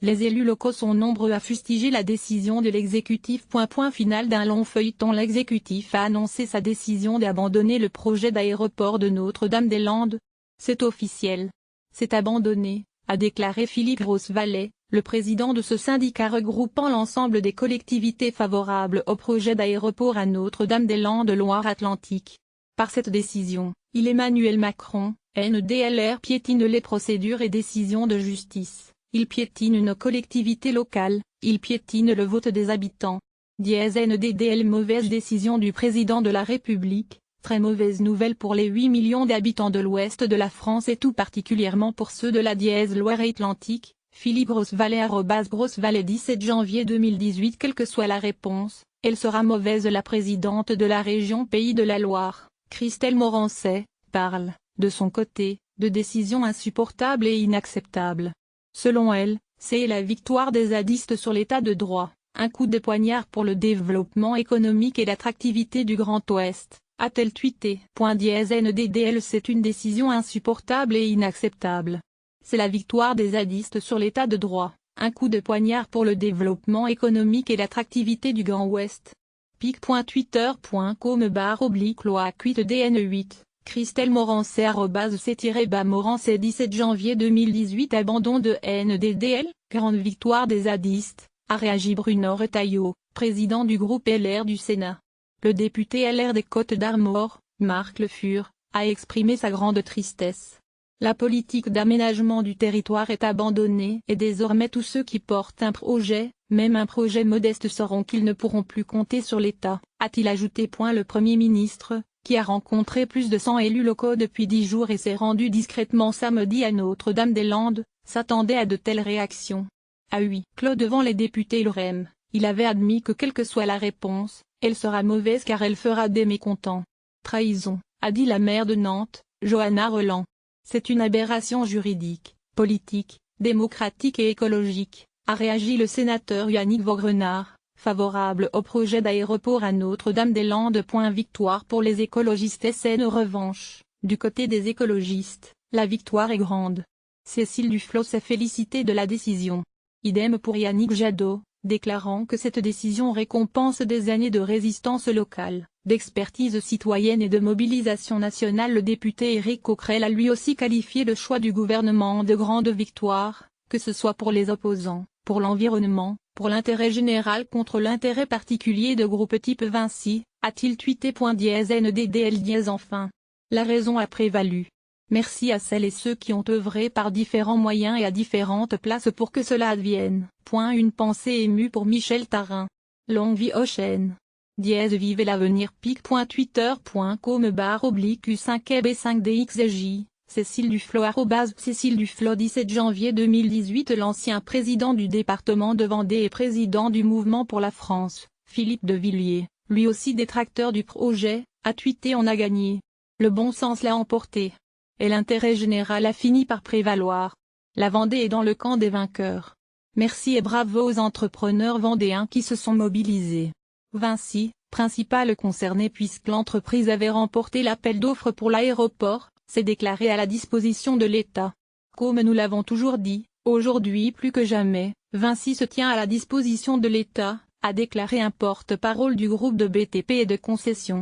Les élus locaux sont nombreux à fustiger la décision de l'exécutif. Point final d'un long feuilleton. L'exécutif a annoncé sa décision d'abandonner le projet d'aéroport de Notre-Dame-des-Landes. C'est officiel. C'est abandonné, a déclaré Philippe Grosvalet, le président de ce syndicat regroupant l'ensemble des collectivités favorables au projet d'aéroport à Notre-Dame-des-Landes Loire-Atlantique. Par cette décision, Emmanuel Macron, NDLR piétine les procédures et décisions de justice. Il piétine nos collectivités locales, il piétine le vote des habitants. NDDL. Mauvaise décision du président de la République, très mauvaise nouvelle pour les 8 millions d'habitants de l'ouest de la France et tout particulièrement pour ceux de la Loire-Atlantique. Philippe Grosvalet @Grosvalet 17 janvier 2018. Quelle que soit la réponse, elle sera mauvaise. La présidente de la région Pays de la Loire, Christelle Morançais, parle, de son côté, de décisions insupportables et inacceptables. Selon elle, c'est la victoire des zadistes sur l'état de droit, un coup de poignard pour le développement économique et l'attractivité du Grand Ouest, a-t-elle tweeté. NDDL. C'est une décision insupportable et inacceptable. C'est la victoire des zadistes sur l'état de droit, un coup de poignard pour le développement économique et l'attractivité du Grand Ouest. pic.twitter.com/loi8dn8 Christelle Morançais @c-morançais 17 janvier 2018. Abandon de NDDL, grande victoire des zadistes, a réagi Bruno Retailleau, président du groupe LR du Sénat. Le député LR des Côtes-d'Armor, Marc Le Fur, a exprimé sa grande tristesse. La politique d'aménagement du territoire est abandonnée et désormais tous ceux qui portent un projet, même un projet modeste, sauront qu'ils ne pourront plus compter sur l'État, a-t-il ajouté. Le Premier ministre, qui a rencontré plus de 100 élus locaux depuis 10 jours et s'est rendu discrètement samedi à Notre-Dame-des-Landes, s'attendait à de telles réactions. À huis clos devant les députés LREM, il avait admis que quelle que soit la réponse, elle sera mauvaise car elle fera des mécontents. Trahison, a dit la maire de Nantes, Johanna Roland. C'est une aberration juridique, politique, démocratique et écologique, a réagi le sénateur Yannick Vaugrenard, favorable au projet d'aéroport à Notre-Dame-des-Landes. Victoire pour les écologistes. SN. Revanche, du côté des écologistes, la victoire est grande. Cécile Duflot s'est félicitée de la décision. Idem pour Yannick Jadot, déclarant que cette décision récompense des années de résistance locale, d'expertise citoyenne et de mobilisation nationale. Le député Éric Coquerel a lui aussi qualifié le choix du gouvernement de grande victoire, que ce soit pour les opposants, pour l'environnement, pour l'intérêt général contre l'intérêt particulier de groupes type Vinci, a-t-il tweeté. NDDL. Enfin, la raison a prévalu. Merci à celles et ceux qui ont œuvré par différents moyens et à différentes places pour que cela advienne. Une pensée émue pour Michel Tarin. Longue vie aux chaînes. Vivez l'avenir. pic.twitter.com/U5EB5DXJ. Cécile Duflot @Cécile Duflot 17 janvier 2018. L'ancien président du département de Vendée et président du Mouvement pour la France, Philippe de Villiers, lui aussi détracteur du projet, a tweeté. On a gagné. Le bon sens l'a emporté. Et l'intérêt général a fini par prévaloir. La Vendée est dans le camp des vainqueurs. Merci et bravo aux entrepreneurs vendéens qui se sont mobilisés. Vinci, principal concerné puisque l'entreprise avait remporté l'appel d'offres pour l'aéroport, s'est déclaré à la disposition de l'État. Comme nous l'avons toujours dit, aujourd'hui plus que jamais, Vinci se tient à la disposition de l'État, a déclaré un porte-parole du groupe de BTP et de concessions.